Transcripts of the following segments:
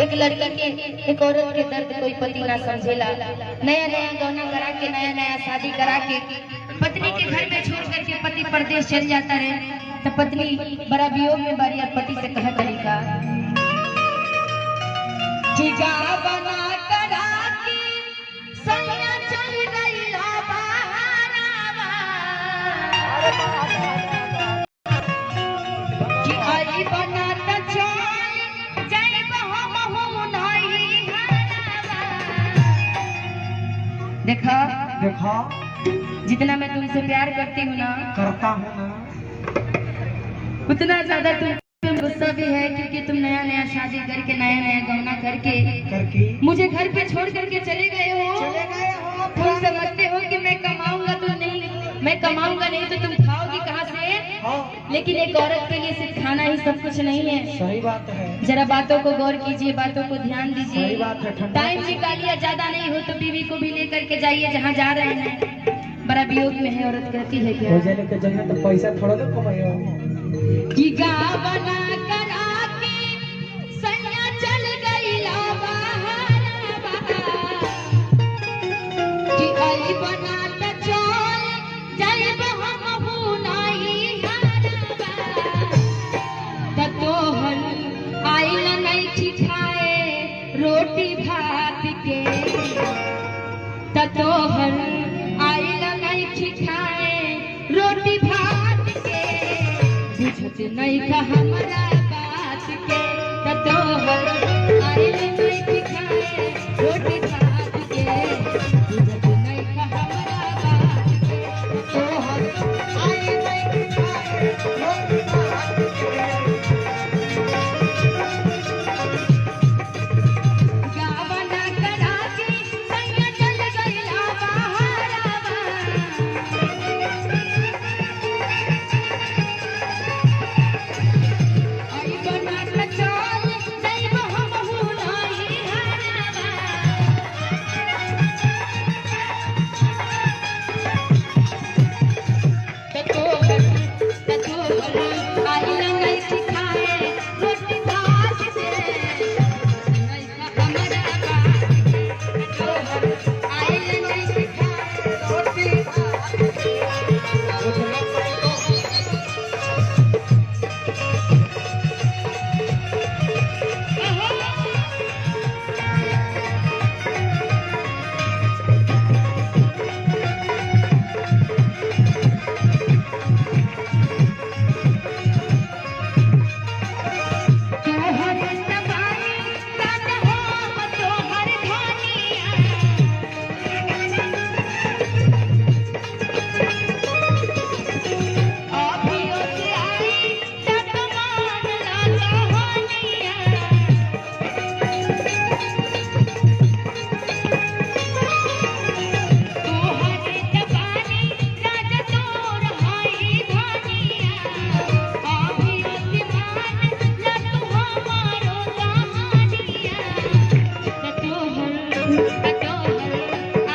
एक लड़की के एक औरत के दर्द कोई पति ना समझेला। नया नया गौना करा के नया नया शादी करा के पत्नी के घर में छोड़ करके पति परदेश चल जाता है तो पत्नी बड़ा वियोग में बारी और पति से कहा तरीका बना करा के सैया चल गईला बहारावा कि आई बना त चल जाइब हम हो नहीं हरावा। देखा देखा जितना मैं तुमसे प्यार करती हूँ ना करता हूँ ना उतना ज्यादा तुम गुस्सा भी है क्योंकि तुम नया नया शादी करके नया नया गौना करके मुझे घर पे छोड़ करके चले गए हो। तुम समझते हो कि मैं कमाऊंगा तो नहीं, मैं कमाऊंगा नहीं तो तुम खाओगी कहाँ से। लेकिन एक औरत के लिए सिर्फ खाना ही सब कुछ नहीं है। सही बात है। जरा बातों को गौर कीजिए, बातों को ध्यान दीजिए। सही बात है। टाइम निकालिए, ज्यादा नहीं हो तो बीवी को भी लेकर के जाइए जहाँ जा रहे हैं। बड़ा वियोग में है औरत, कहती है क्या जाने के जगह तो पैसा थोड़ा तो कमायो कि बना करा के सैया चल गईला बहारावा कि आई बना त चल जाइब हम हो नहीं हरावा त तोहर आइल नहीं ठिठाए रोटी भात के त तोहर आइल नहीं ठिठाए रोटी भात के बुझत नहीं का हमरा बात के त तोहर आइल नहीं ठिठाए रोटी भात के बुझत नहीं का हमरा बात के त तोहर आइल नहीं ठिठाए रोटी भात के गावना करा के सैया चल गईला बहारावा आई बना त चल जाइब हम हो नहीं हरावा त तोहर आइल नहीं ठिठाए रोटी भात के नहीं का हमरा बात के त तोहर आइल नहीं ठिठाए रोटी भात के तोहर तबाही तन हम तोहर धनिया अभियो से आई तक मान ला कहानिया तोहर तबाही राज तोर हाई धनिया अभियो से मान ला तू हमारो कहानिया त तोहर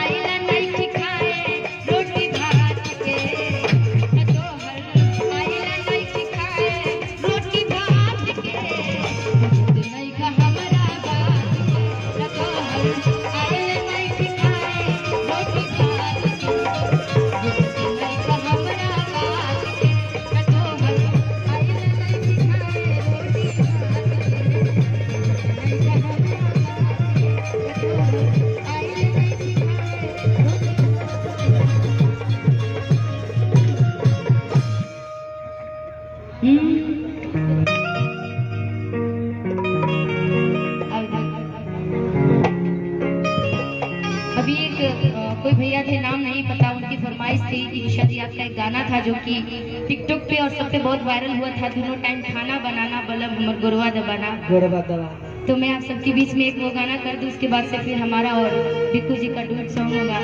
आइल नहीं ठिकाए रोटी भात के त तोहर आइल नहीं ठिकाए रोटी भात के बुझत नहीं का हमरा बात के त तोहर आइल नहीं ठिकाए रोटी भात के बुझत नहीं का हमरा बात के त तोहर आइल नहीं ठिकाए रोटी भात के नहीं का हमरा अभी एक कोई भैया थे, नाम नहीं पता, उनकी फरमाइश थी कि ईशा जी आपका एक गाना था जो कि टिकटॉक पे और सब पे बहुत वायरल हुआ था, दोनों टाइम खाना बनाना बलब हमर गोरवा दबाना। तो मैं आप सबके बीच में एक वो गाना कर दूं, उसके बाद से फिर हमारा और बिक्कू जी का डुएट सॉन्ग होगा।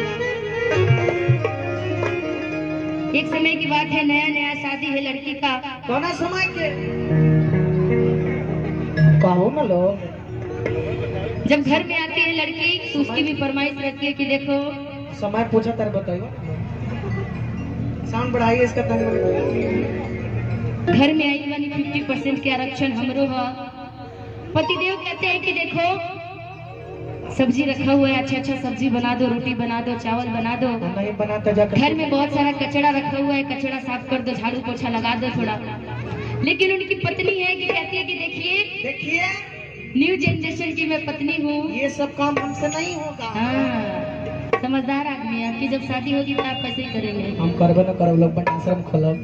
एक समय की बात है, नया नया शादी है लड़की का। कौन समय के कहो ना लोग जब घर में आती है लड़की तो उसकी भी फरमाइश रहती है कि देखो समय पूछा तर बताइए, साउंड बढ़ाइए इसका घर में आई वाली 50% के आरक्षण हमरो है पतिदेव कहते हैं कि देखो सब्जी रखा हुआ है, अच्छा अच्छा सब्जी बना दो, रोटी बना दो, चावल बना दो। नहीं बनाता जाकर घर में बहुत सारा कचरा रखा हुआ है, कचरा साफ कर दो, झाड़ू पोछा लगा दो थोड़ा। लेकिन उनकी पत्नी है कि कहती है कि देखिए न्यू जनरेशन की मैं पत्नी हूँ, ये सब काम हमसे नहीं होगा। हाँ समझदार आदमी है, आपकी जब शादी होगी तो आप कैसे ही करेंगे। हम करबे न करब, लोग आश्रम खोलब।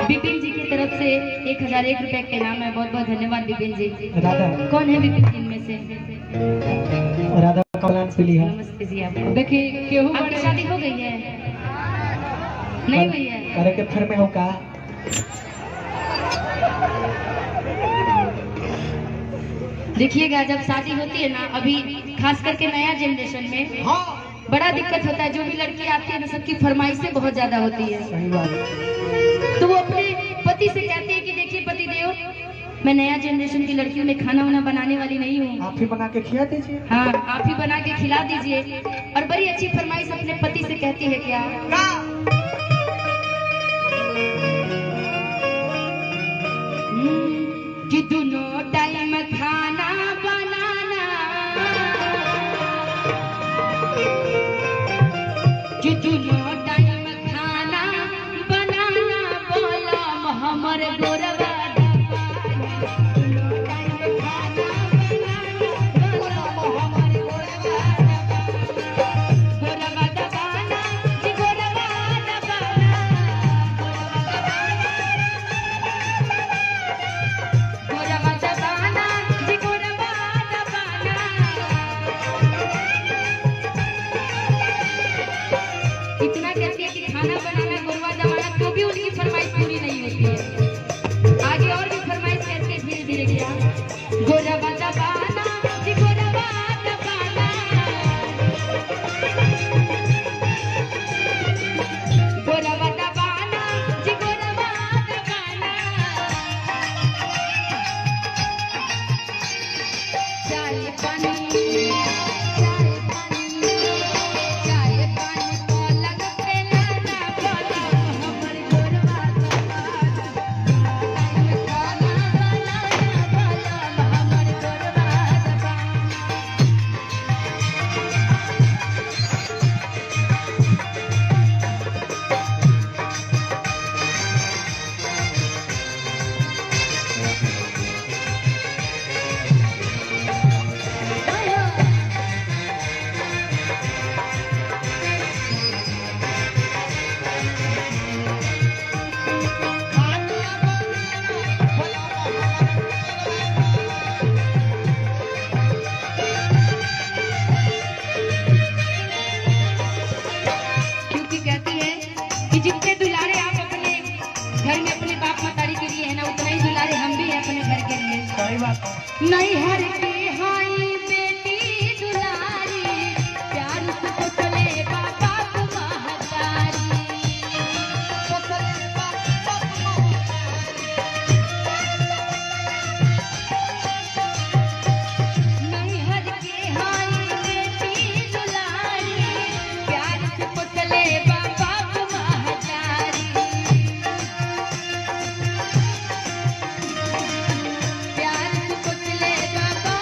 विपिन जी की तरफ से 1001 रुपए के नाम है, बहुत बहुत धन्यवाद विपिन जी। राधा कौन है विपिन जी में से? राधा कल्याण से लिया। नमस्ते जी आपको। देखिए क्यों आपकी शादी हो गई है? नहीं हुई है? करे के फिर में हो का? देखिएगा जब शादी होती है ना, अभी खास करके नया जनरेशन में बड़ा दिक्कत होता है। जो भी लड़की आती है ना, सबकी फरमाइशें बहुत ज्यादा होती है। सही बात। तो वो अपने पति से कहती है कि देखिए पतिदेव, मैं नया जनरेशन की लड़कियों में खाना वाना बनाने वाली नहीं हूँ, आप ही बना के खिला दीजिए। हाँ आप ही बना के खिला दीजिए। और बड़ी अच्छी फरमाइश अपने पति से कहती है क्या? कि दोनों टाइम खाना बनाना, कि दोनों टाइम खाना बनाना, बोला हमर गोरवा इतना कहती है कि खाना बनाना गोरवा दबाना, तो भी उनकी फरमाइश पूरी नहीं होती है। आगे और भी फरमाइश कहती है धीरे धीरे क्या? गोरवा दबाना जी, गोरवा दबाना, गोरवा दबाना जी, गोरवा दबाना। चाय पानी जितने दुलारे आप अपने घर में अपने बाप मतारी के लिए है ना, उतना ही दुलारे हम भी हैं अपने घर के लिए। सही बात। नहीं हर की हाई बेटी दुलारी, प्यार से तो चले बाबा को महतारी, तो चले बाबा को नहीं हर की हाई बेटी दुलारी, प्यार से तो चले बाबा प्यार से कुचले बाबा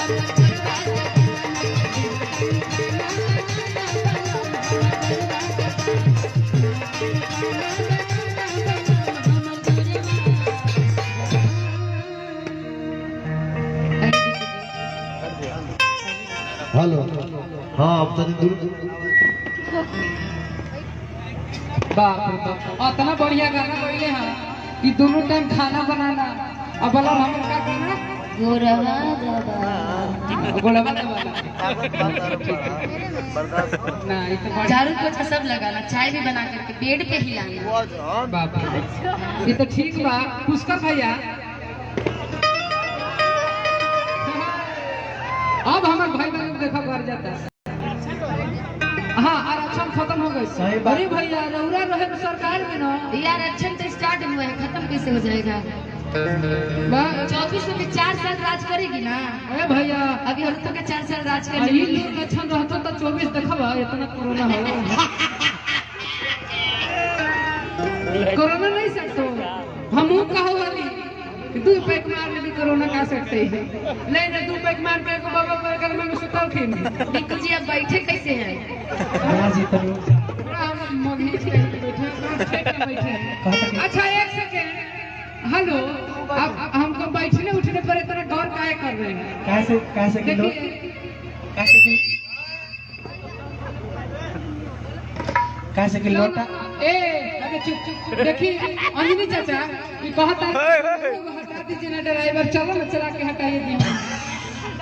हेलो हाँ अब तनी दूर बाप रे बाप इतना बढ़िया गाना गईले हैं कि दोनों टाइम खाना बनाना अब बोला हम का करना गोरवा गोलवा ना इतना झाड़ू पोछा सब लगाना, चाय भी बना करके बेड पे हिलाना। बाप ये तो ठीक बा। पुष्कर भैया अब हमारे भाई बहन देखा कर जाता है। हाँ आरक्षण खत्म हो गई। सही बात। अरे भैया रउरा रहे सरकार में ना यार आरक्षण तो स्टार्ट हुआ है, खत्म कैसे हो जाएगा? 24 में 4 साल राज करेगी ना। अरे भैया अभी हम तो के 4 साल राज कर यही लोग अच्छा रहता तो 24 देखा इतना कोरोना हो कोरोना नहीं सकते हम कहो वाली कि 2 पैक मारने भी कोरोना का सकते ही नहीं ना 2 पैक मार के को बाबा बगल में सुतल खिन बिक्कू जी अब बैठे कैसे हैं? हाँ जी तनी हम मगनी से बैठे अच्छा एक सेकंड हेलो अब हमको बैठने उठने पर इतना गौर काहे कर रहे हैं? कैसे कि लोग कैसे कि लोटा ए अरे चुप चुप देखिए अंजलि चाचा ये कहता है हटा दीजिए ना ड्राइवर चलो ना चला के हटाइए दी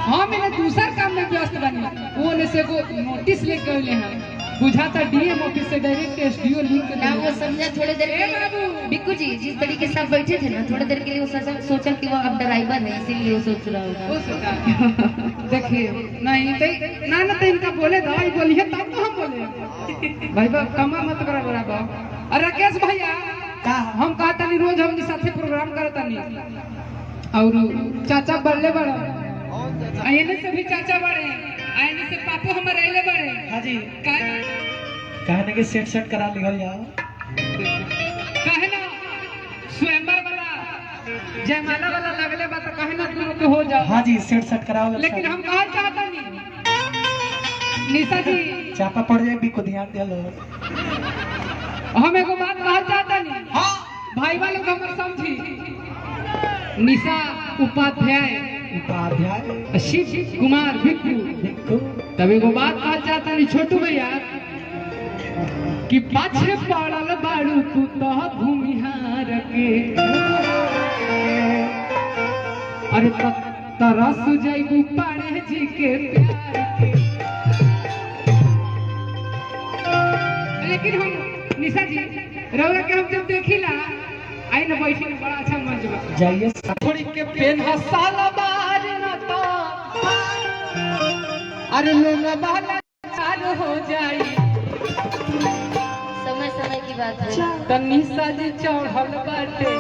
हाँ मैंने दूसरा काम में व्यस्त बनी वो ने से को नोटिस लेके आए हैं बुझाता डीएम ऑफिस से डायरेक्ट एसडीओ लिंक ना वो समझा थोड़ी देर के बिक्कू जी जिस तरीके से आप बैठे थे ना थोड़ी देर के लिए वो सोचा कि वो अब ड्राइवर है इसीलिए वो सोच रहा होगा। देखिए नहीं ना ना तो इनका बोले दवाई बोलिए तब तो हम बोले भाई बाप कमा मत करा बड़ा बाप। और राकेश भैया हम कहता नहीं रोज हम साथे प्रोग्राम करता नहीं और चाचा बढ़ले बड़ा आयने से भी चाचा बड़े आयने से पापो हमारे आइले बड़े। हाँ जी कहने के सेट करा लिखल जाओ कहे ना स्वयंवर वाला जयमाला वाला लगले बा तो कहे ना तुम के हो जाओ। हाँ जी सेट कराओ लेकिन हम कहा चाहता नहीं निशा जी चापा पड़ जाए भी को ध्यान दे लो। हम एगो बात कहा चाहता नहीं हाँ भाई वालों को हम समझी निशा उपाध्याय शिव कुमार भिक्खू तब एगो बात कहा चाहता नहीं छोटू भैया कि पाछे पड़ल बाड़ू तू तो भूमिहार के अरे तरस जाइबू पाड़े जी के प्यार के। लेकिन हम निशा जी रउरा के हम जब देखिला आई न बैठी न बड़ा अच्छा मंच बा जाइए थोड़ी के पेन हसाल बार न तो अरे लोना बाला चार हो जाई समय समय की बात है। तन्नी साजी चढ़ल बाटे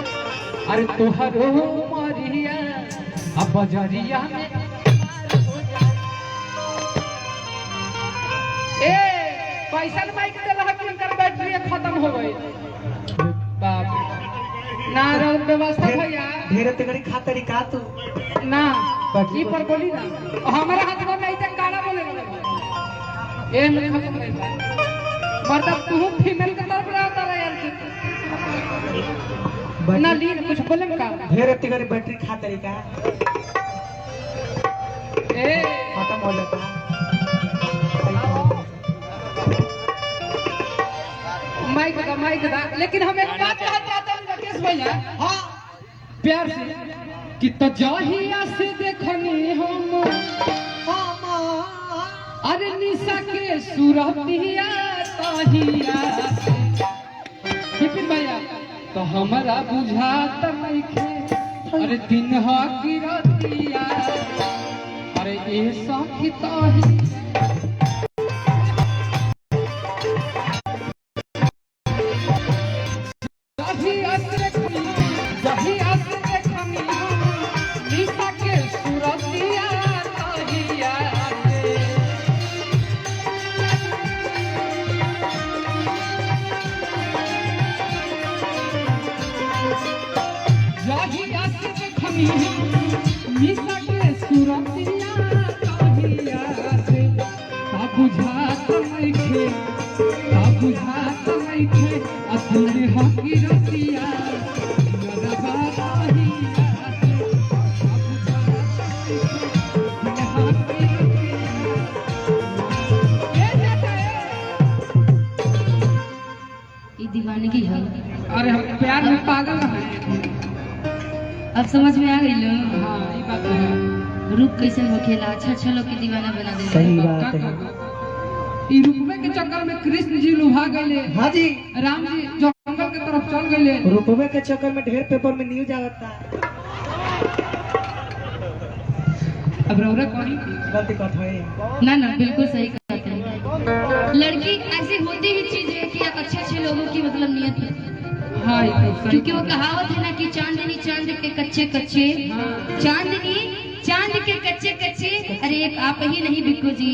अरे तोहरो मरिया अब बजरिया में ए पैसा माइक देला कि इनकर बैटरी खत्म हो गई बाप ना रहो व्यवस्था भैया धीरे तगड़ी खातरी का तू ना ई पर बोली ना हमारा हाथ में नहीं तक काला बोले ए मेरे खत्म नहीं मतलब तू फीमेल के तरफ रहता रहा यार ना लीन कुछ बोले का धीरे तगड़ी बैटरी खातरी का ए खत्म हो जाता माइक दा लेकिन हम एक बात कहना चाहते हैं राकेश भैया हाँ प्यार से कि तो जहिया से देखनी हम अरे निशा के सुरतिया तहिया विपिन भैया तो हमारा बुझात नइखे अरे दिन ह की रतिया अरे ए सखी तही निशा के सुरतिया अब समझ में आ गई लो। हाँ ये बात तो है। रूप कैसे हो खेला, अच्छा अच्छा लोग की दीवाना बना दे। सही का बात है। करबा? ई रुपये के चक्कर में कृष्ण जी लुभा गए, हाँ जी, राम जी जंगल के तरफ चल गए। रुपये के चक्कर में ढेर पेपर में न्यूज आता है। अब रौरा कहीं गलती कथ है। ना ना बिल्कुल सही कहते हैं। लड़की ऐसी होती ही चीज है कि अच्छे अच्छे लोगों की मतलब नियत है। हाँ ये तो सही। क्योंकि वो कहावत है ना कि चांदनी चांद के कच्चे कच्चे, चांदनी चांद के कच्चे कच्चे। अरे एक आप ही नहीं बिक्कू जी,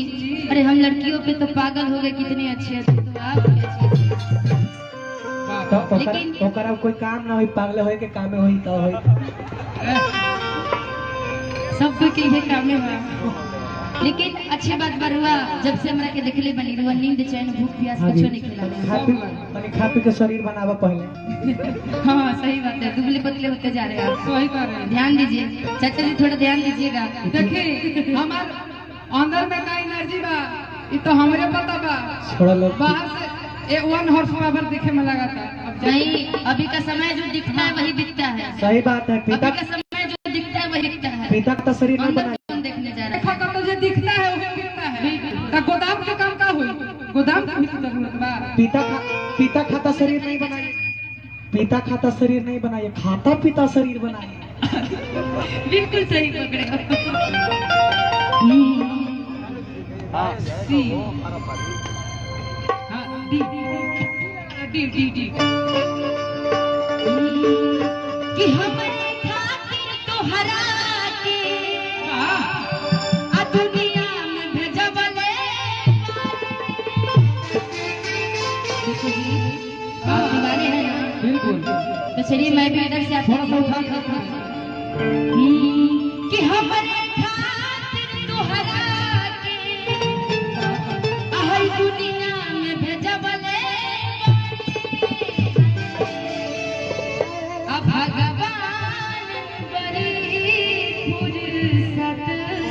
अरे हम लड़कियों पे तो पागल हो गए, कितने अच्छे थे तो आप भी अच्छे थे। तो लेकिन- ओकरा कोई काम ना होई, पागल होए के कामे होई तो होई। सब कोई के ये काम में हुआ। लेकिन अच्छी बात बार हुआ जब से हमरा के देखले बनी रुआ, नींद चैन भूख प्यास हाँ कुछ जी, नहीं खिला। खा पी के शरीर बनावा पहले। हाँ सही बात है, दुबले पतले होते जा रहे हैं आप। सही कर रहे हैं। ध्यान दीजिए चाचा जी, थोड़ा ध्यान दीजिएगा। देखिए हमार अंदर में का एनर्जी बा, ये तो हमरे पता बा। छोड़ा लोग। बाहर से ए 1 हॉर्स पावर दिखे में लगा था। अब नहीं, अभी का समय जो दिखता है वही बिकता है। सही बात है। अभी पिता का समय जो दिखता है वही बिकता है। पिता का शरीर नहीं अंदर बनाया। कौन देखने जा रहा देखा तो जो दिखता है वो बिकता है। तो गोदाम के काम का होई? गोदाम का भी तो जरूरत बा। पिता खाता शरीर नहीं बनाए। पिता खाता शरीर नहीं बनाए, खाता पिता शरीर बनाए। है? बिल्कुल सही पकड़े हो। डी हाँ डी डी डी कि हमरे खातिर तोहरा के आ दुनिया में भेजबले। देखो जी, आप दीवाने हैं ना, बिल्कुल। तो चलिए मैं भी इधर से थोड़ा सा आपको उठा कि हमरे खातिर तोहरा के आई दुनिया में भेजबले। अब भगवान बड़ी फुर्सत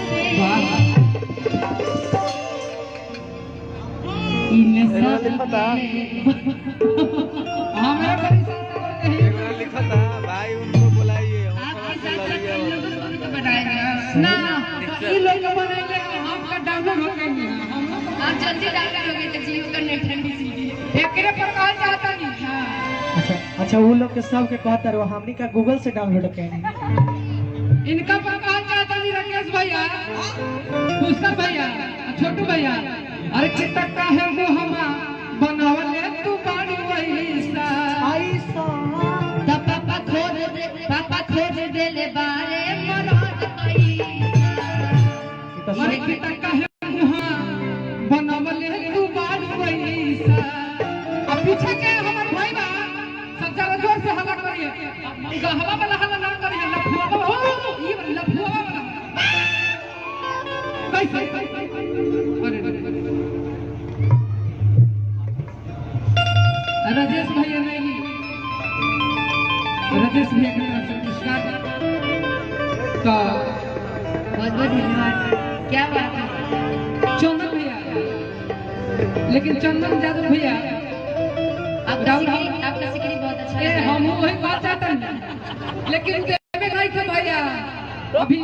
से इन सब हमारे परिसर नहीं लिखा था भाई, उनको बुलाइए। आपके साथ साथ इन लोगों को भी तो बनाएगा। ना ये लोग बनाएंगे, हम का डाउनलोड हो गए। हम लोग आप जल्दी डाउनलोड हो गए तो जियो का नेट है इसीलिए। एकरे पर कहा जाता नहीं। हाँ अच्छा वो लोग के सब के कहता रहो, हमनी का गूगल से डाउनलोड करें। इनका पर कहा जाता नहीं। राकेश भैया, पुष्कर भैया, छोटू भैया, अरे कितना का है वो हमा बनावले तू बाड़ी वैसा। तो पापा खोज दे ले बारे मरद पैसा। अरे कितना का है वो हमा बनावले तू बाड़ी वैसा। अब पीछे के हमार भाई बा, सब जरा जोर से हल्ला करिए। हवा वाला हल्ला ना करिए, लफुआ वाला, ये लफुआ वाला। कैसे? राजेश भैया नहीं, राजेश भैया की तरफ से पुरस्कार का बहुत बहुत धन्यवाद। क्या बात है। चंदन भैया, लेकिन चंदन यादव भैया आपका सिकरी बहुत अच्छा ए लगा। हम वही बात चाहते हैं, लेकिन देवे नहीं थे भैया अभी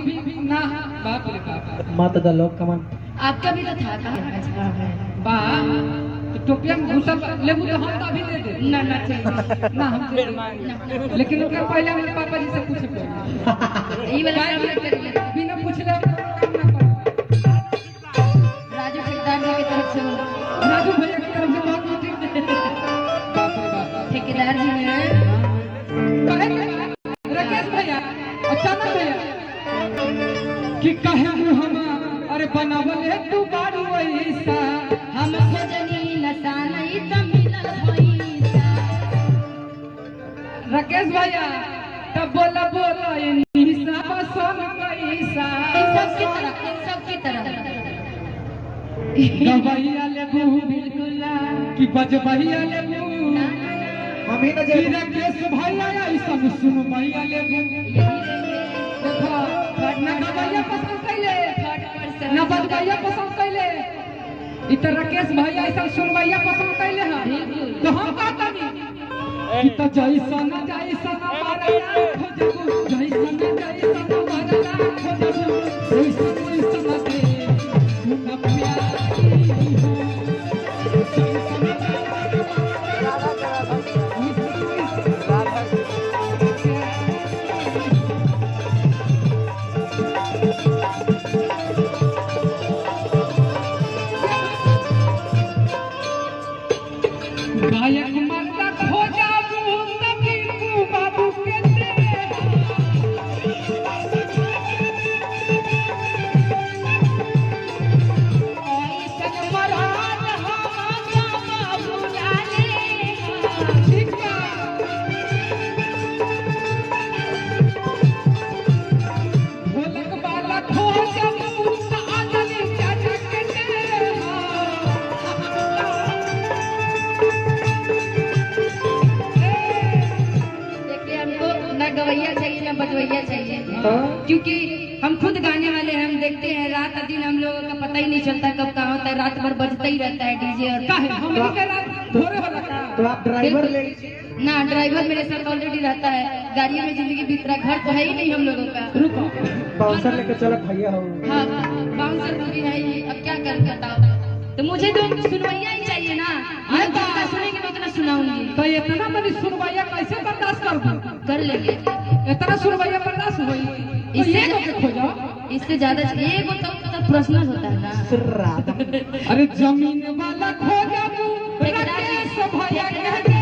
ना। बाप रे बाप, मत द लोग कमान। आपका भी तो था अच्छा है। बा तो टोपिया में घुसल लेबू तो हम तो अभी दे दे। ना ना चाहिए ना हम दे दे। लेकिन ओकर पहले मेरे पापा जी से पूछे पड़े। ये वाला काम मत करिए। बिना पूछले काम ना करो। राजू ठेकेदार जी की तरफ से हो। राजू भैया की तरफ से बहुत बहुत बाप रे बाप। ठेकेदार जी हैं। राकेश भैया, अचानक भैया कि कहे हम अरे बनावले तू बाड़ी वैसा। हम खोजनी नसानई त मिलल पैसा। राकेश भैया तब बोला बोला ये निशा बसन कैसा। इन सब की तरह गवैया लेबू बिल्कुल ना। कि बजबैया लेबू हम ही न कि जे राकेश भैया ऐसा सुन भैया लेबू। यही रहेंगे। देखो ना गवैया पसंद कैले, थर्ड पर्सन ना बजबैया पसंद कैले, इधर राकेश भैया ऐसा सुनवैया पसंद कैले हैं। तो हम कहता नहीं कि तो जैसन जैसन मरना खोजबू जैसन जैसन मरना खोजबू वैसन वैसन दे सुन प्यारी हो गायक मर्दा खोजाबू तबीबू बाबू के ढोलक वाला खोजाबू आदमी चाचा के ना गवैया चाहिए ना बजवैया चाहिए, क्योंकि हम खुद गाने वाले हैं। हम देखते हैं रात दिन हम लोगों का पता ही नहीं चलता कब कहाँ होता है, रात भर बजता ही रहता है डीजे। और तो आप ड्राइवर ले ना, ड्राइवर मेरे साथ ऑलरेडी रहता है, गाड़ी में जिंदगी बीत रहा, घर तो है ही नहीं हम लोगों का। रुको बाउंसर लेके चलो भैया हो। हाँ बाउंसर भी है ही, अब क्या कर बताओ। तो मुझे तो सुनवैया ही चाहिए ना, मैं जितना सुनेंगे मैं उतना सुनाऊंगी। तो इतना बड़ी सुनवैया कैसे बर्दाश्त कर दूं? कर लेंगे, इतना सुनवैया बर्दाश्त हुई तो इससे ये को खोजा। इससे ज्यादा ये वो तो प्रश्न होता है ना। अरे जमीन वाला खोजा तू राकेश भैया कहते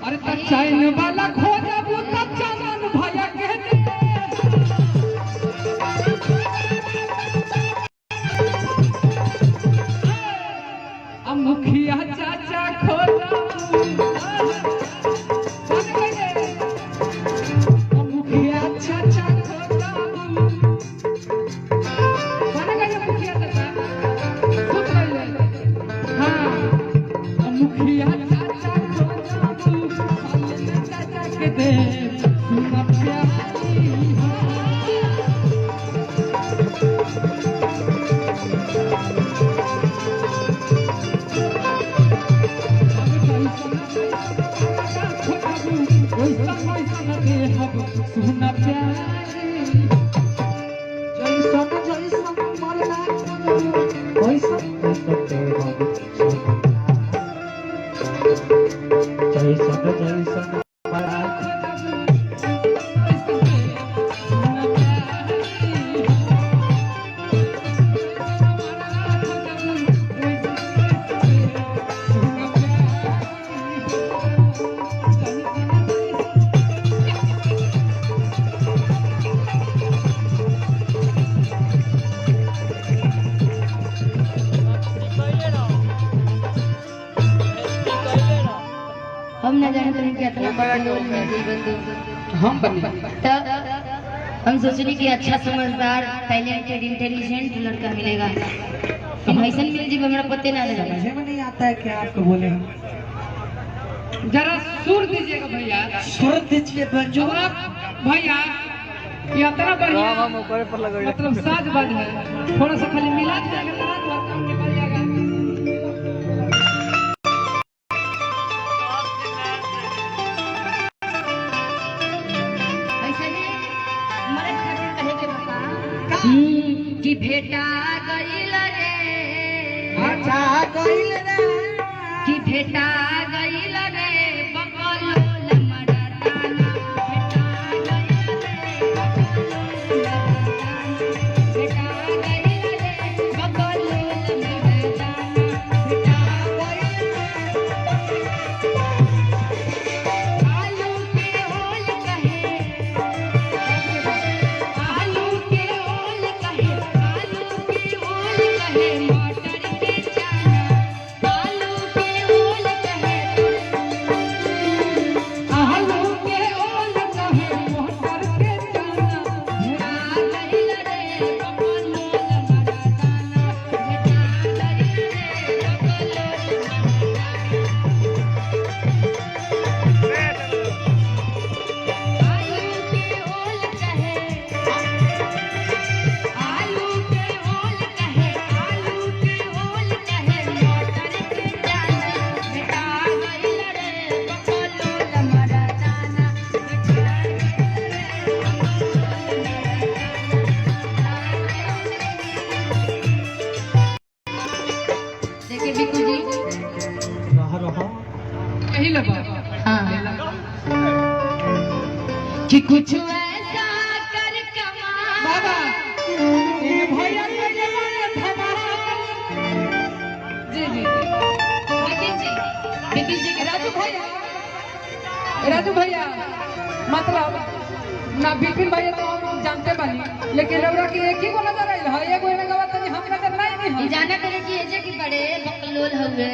अरे तब चैन वाला खोजा तू तब चमन भैया कहते अब मुखिया चाचा खोजा मुखिया चाचा खोजा बन गए मुखिया चाचा सुन गए। हाँ मुखिया चाचा खोजा चाचा के दे सुन प्यारी सुना प्यारी जैसन जैसन मरना वैसन वैसन तेरा जैसन जैसन मरना हम न जाने तो कितना बकलोल में जीवन हम बने तब हम सोचने की अच्छा समझदार टैलेंटेड इंटेलिजेंट लड़का मिलेगा। हम ऐसा मिल जी हमारा पते ना लगा। समझ में नहीं आता है क्या आपको बोले हम। जरा सुर दीजिएगा भैया, सुर दीजिए बंजो। अब आप भैया ये इतना बढ़िया मतलब साज बाज है, थोड़ा सा खाली मिला दीजिएगा तो रात काम निकल जाएगा। ऐसा ही हमारे घर में कहे के बता कि भेटा गइल रे, अच्छा गइल रे कि भेटा गइल रे बकलोल मरदाना, भेटा गइल रे बकलोल मरदाना, भेटा गइल रे आलू के ओल कहे, आलू के ओल कहे, आलू के ओल कहे मटर के चाना, आलू के ओल कहे कि कुछ ऐसा कर कमा बाबा ये भैया के जमाने धमाल। जी जी बिपिन जी राजू भैया मतलब ना बिपिन भैया तो हम जानते बानी, लेकिन रउरा की एक ही को नजर आइल है, एगो ने गवा तनी हम नजर नहीं है। जाना करे कि एजे की बड़े बकलोल हुए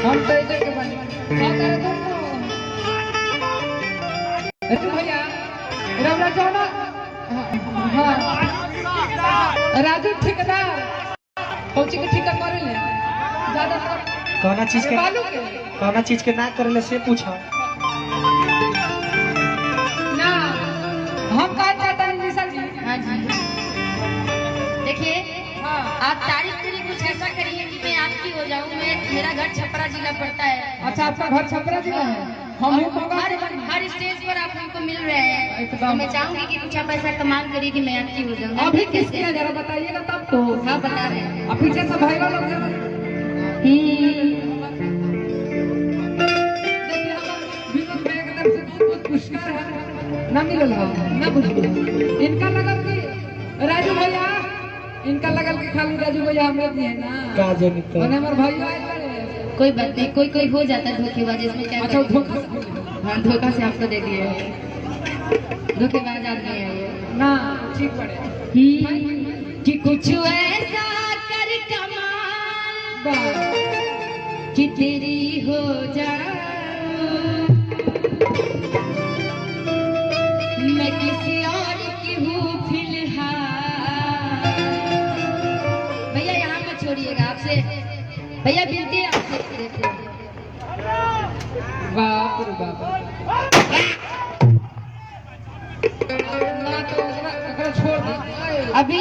हम तो एजे के बानी का करे तो राजू भैया रउरा जाना। हां राजू ठेकेदार पहुंची के ठेका करे ले ज्यादा कौना चीज के बालू के कौना चीज के ना करे से पूछा। ना हम का चाहता है निशा जी। हाँ जी देखिए हां आप तारीफ करिए, कुछ ऐसा करिए कि मैं आपकी हो जाऊं। मेरा घर छपरा जिला पड़ता है। अच्छा आपका घर छपरा जिला है। हम ही मौका हर स्टेज पर आप हमको मिल रहे हैं, एकदम। तो मैं चाहूंगी कि कुछ आप ऐसा कमाल करिए कि मैं आपकी हो जाऊं। अभी किसके है जरा बताइएगा तब तो। हाँ बता रहे हैं। अब पीछे से भाई वालों के देखिए हम विनोद भैया की तरफ से बहुत पुरस्कार है ना मिलल है ना बुझिए। इनका लगल कि राजू भैया इनका लगल कि खाली राजू भैया हमरे दिए ना का जनित और हमारे भाई आए बड़े। कोई बात नहीं, कोई कोई हो जाता है धोखेबाज, इसमें क्या अच्छा करें? धोखा से हाँ धोखा से आपको दे दिए, धोखेबाज आदमी है ये। ना ठीक पड़े कि कुछ ऐसा कर कमाल बस कि तेरी हो जाऊं, मैं किसी और की हूँ फिलहाल। भैया यहाँ मत छोड़िएगा, आपसे भैया बिनती है आपसे देते हैं। बाप रे बाप। ना तो एकरा छोड़ दे। अभी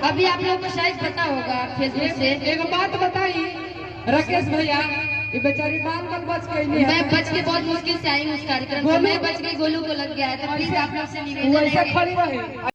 अभी आप लोगों को शायद पता होगा फेसबुक से, एक बात बताई राकेश भैया, ये बेचारी बाल बच गई नहीं मैं बच के बहुत मुश्किल से आई हूँ उस कार्यक्रम से। मैं बच गई, गोलू को लग गया है, तो प्लीज आप लोग से निवेदन वो ऐसा है खड़ी रहे।